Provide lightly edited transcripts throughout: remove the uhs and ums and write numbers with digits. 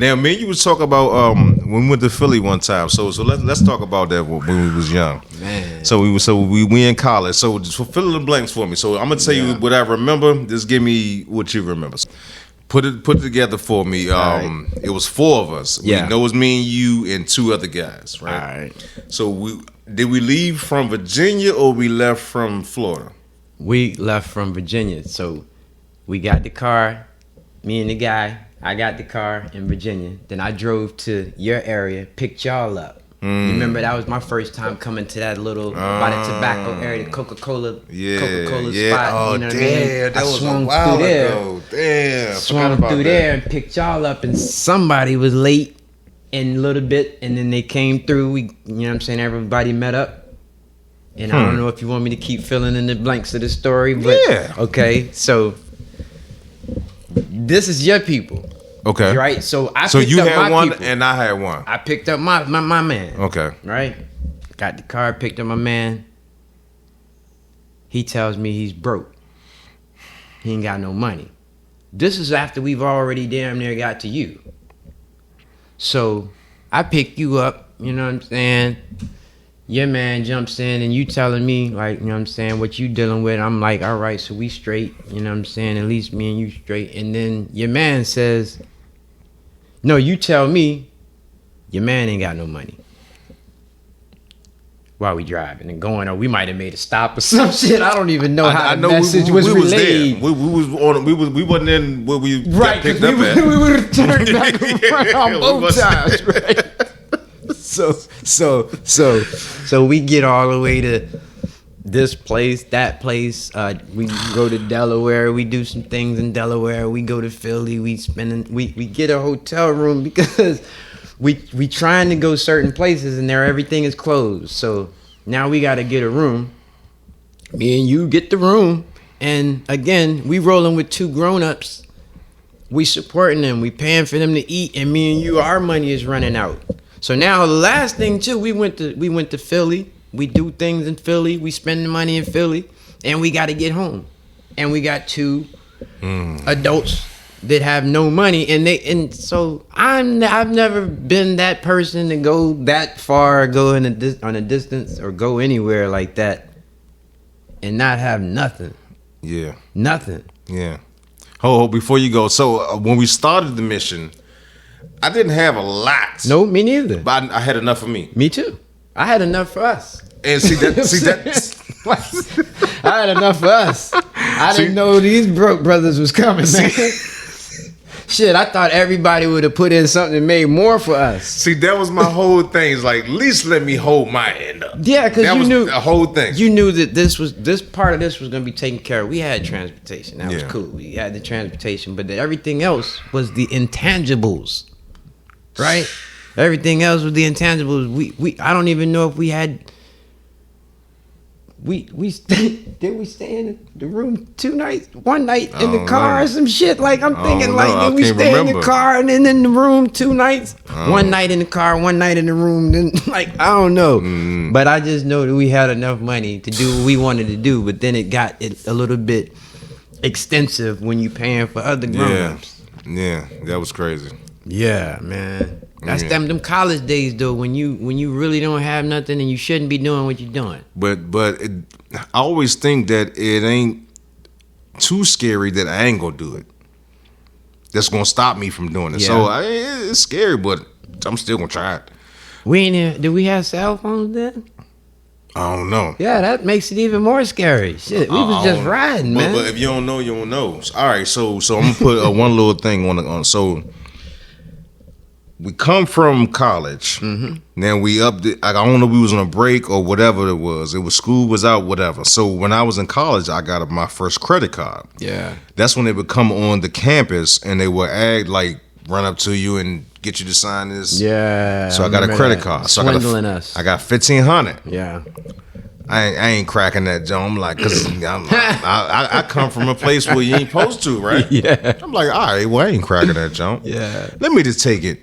Now, me and you was talking about when we went to Philly one time. So let's talk about that when we was young. Man. So we in college. So just fill in the blanks for me. So I'm gonna tell you what I remember. Just give me what you remember. Put it together for me. Right. It was 4 of us. Yeah. We know it was me and you and 2 other guys, right? All right. So did we leave from Virginia or we left from Florida? We left from Virginia, so we got the car. Me and the guy. I got the car in Virginia. Then I drove to your area, picked y'all up. You remember that was my first time coming to that little by the tobacco area, the Coca-Cola spot. Oh, you know what damn, I mean? that I was swung a while through there. ago. Damn, Swung through there and picked y'all up, and somebody was late in a little bit, and then they came through. You know what I'm saying? Everybody met up. And I don't know if you want me to keep filling in the blanks of the story, but Yeah. okay. So this is your people. Okay. Right? So So picked you up had my one people. and I had one. I picked up my man. Okay. Right? Got the car, picked up my man. He tells me he's broke. He ain't got no money. This is after we've already damn near got to you. So I pick you up, you know what I'm saying? Your man jumps in and you telling me, like, you know what I'm saying, what you dealing with. I'm like, all right, so we straight, you know what I'm saying? At least me and you straight. And then your man says, no, you tell me your man ain't got no money. While we driving and going, or we might have made a stop or some shit. I don't even know how the message was relayed. There. We wasn't in where we Right, got picked because up at. we would have turned back around both times, right? So we get all the way to this place, that place. We go to Delaware. We do some things in Delaware. We go to Philly. We get a hotel room because we trying to go certain places and there everything is closed. So now we got to get a room. Me and you get the room, and again we rolling with 2 grown-ups. We supporting them. We paying for them to eat, and me and you, our money is running out. So now the last thing too, we went to Philly. We do things in Philly. We spend the money in Philly, and we got to get home. And we got 2 adults that have no money, and so I've never been that person to go that far, go on a distance, or go anywhere like that, and not have nothing. Yeah. Nothing. Yeah. Hold, before you go. So when we started the mission, I didn't have a lot. No, me neither. But I had enough for me. Me too. I had enough for us. And see that. I had enough for us. I didn't know these broke brothers was coming, man. Shit, I thought everybody would have put in something and made more for us. See, that was my whole thing. It's like, at least let me hold my end up. Yeah, because you knew the whole thing. You knew that this part of this was going to be taken care of. We had transportation. That was Yeah. cool. We had the transportation, but everything else was the intangibles, right? Everything else was the intangibles. We I don't even know if we had. Did we stay in the room 2 nights, 1 night in the car or some shit? Like I'm thinking, like did we stay in the car and then in the room 2 nights, 1 night in the car, 1 night in the room? Then like I don't know, but I just know that we had enough money to do what we wanted to do. But then it got a little bit extensive when you paying for other grown-ups. Yeah, that was crazy. Yeah, man. That's them college days though, when you really don't have nothing and you shouldn't be doing what you're doing. But I always think that it ain't too scary that I ain't gonna do it. That's gonna stop me from doing it. Yeah. So it's scary, but I'm still gonna try it. Did we have cell phones then? I don't know. Yeah, that makes it even more scary. Shit, we was just riding, man. But if you don't know, you don't know. All right, so I'm gonna put one little thing on. So we come from college. Mm-hmm. Then we upped it. I don't know if we was on a break or whatever it was. It was school was out, whatever. So when I was in college, I got my first credit card. Yeah. That's when they would come on the campus and they would act like run up to you and get you to sign this. Yeah. So I got a credit card. So Swindling us. I got $1,500. Yeah. I ain't cracking that joint. I'm like, cause I come from a place where you ain't supposed to, right? Yeah. I'm like, all right, well, I ain't cracking that joint. Yeah. Let me just take it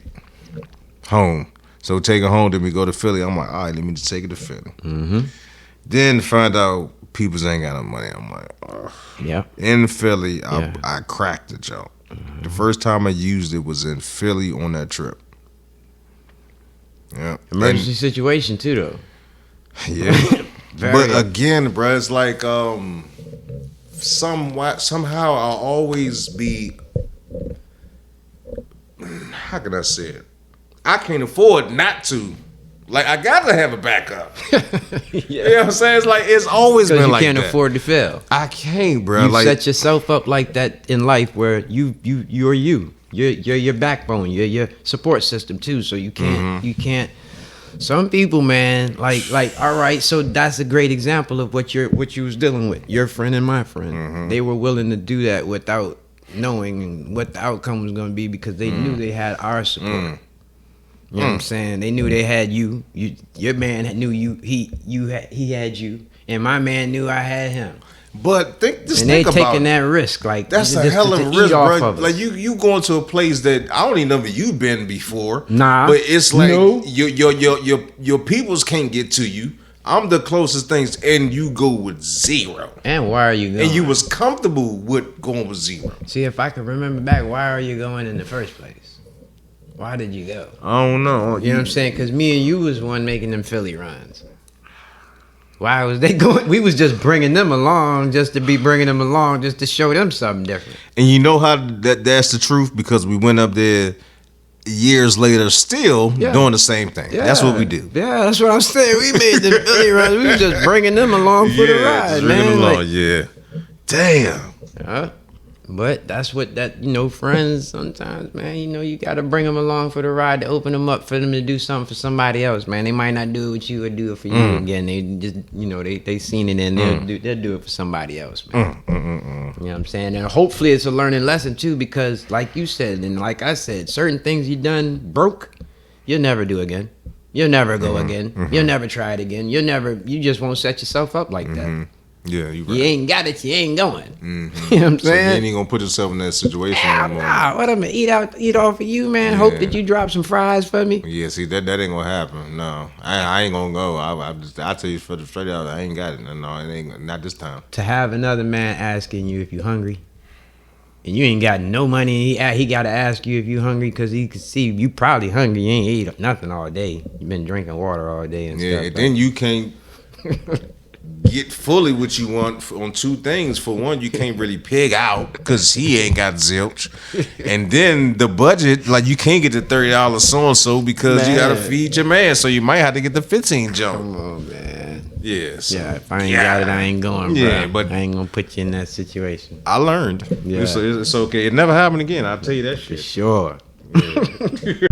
home. So take it home, then we go to Philly. I'm like, all right, let me just take it to Philly. Mm-hmm. Then find out peoples ain't got no money. I'm like, oh. Yeah. In Philly, I cracked the joint. The The first time I used it was in Philly on that trip. Yeah. Emergency situation too, though. Yeah. But again, bro, it's like somehow I'll always be, how can I say it? I can't afford not to. Like, I gotta have a backup. You know what I'm saying? It's like, it's always been like that. You can't afford to fail. I can't, bro. You like, set yourself up like that in life where you're you. You're your backbone. You're your support system too. So you can't. Some people, man, like, all right. So that's a great example of what you was dealing with. Your friend and my friend. They were willing to do that without knowing what the outcome was going to be because they knew they had our support. You know what I'm saying? They knew they had you. Your man knew you. He had you, and my man knew I had him. But think about they taking that risk. Like, that's a hell of a risk, bro. Like you going to a place that I don't even know if you've been before. Nah, but it's like your peoples can't get to you. I'm the closest things, and you go with zero. And why are you going? And you was comfortable with going with zero. See, if I could remember back, why are you going in the first place? Why did you go? I don't know. You know what I'm saying? Because me and you was one making them Philly runs. Why was they going? We was just bringing them along just to be bringing them along just to show them something different. And you know how that's the truth because we went up there years later still doing the same thing. Yeah. That's what we do. Yeah, that's what I'm saying. We made the Philly runs. We was just bringing them along for the ride, man. Along, damn. But that's what friends sometimes, man, you got to bring them along for the ride to open them up for them to do something for somebody else, man. They might not do it with you or do it for you again. They just, they seen it and they'll do it for somebody else, man. You know what I'm saying? And hopefully it's a learning lesson too because like you said and like I said, certain things you done broke, you'll never do again. You'll never go again. You'll never try it again. You just won't set yourself up like that. Yeah, you right. You ain't got it, you ain't going. You know what I'm saying? So you ain't gonna put yourself in that situation no more. What I'm gonna eat off of you, man. Hope that you drop some fries for me. Yeah, see that ain't gonna happen. No, I ain't gonna go. I tell you straight out, I ain't got it. No, it ain't not this time. To have another man asking you if you hungry, and you ain't got no money, he got to ask you if you hungry because he can see you probably hungry. You ain't eat nothing all day. You been drinking water all day and stuff. Yeah, then you can't get fully what you want on two things. For one, you can't really pig out because he ain't got zilch, and then the budget, like you can't get the $30 so and so because you gotta feed your man, so you might have to get the 15 jump. Come on, man. Yeah, so, yeah. If I ain't got it, I ain't going. Yeah, bro. but I ain't gonna put you in that situation. I learned. Yeah, it's okay. It never happened again. I'll tell you that shit. For sure. Yeah.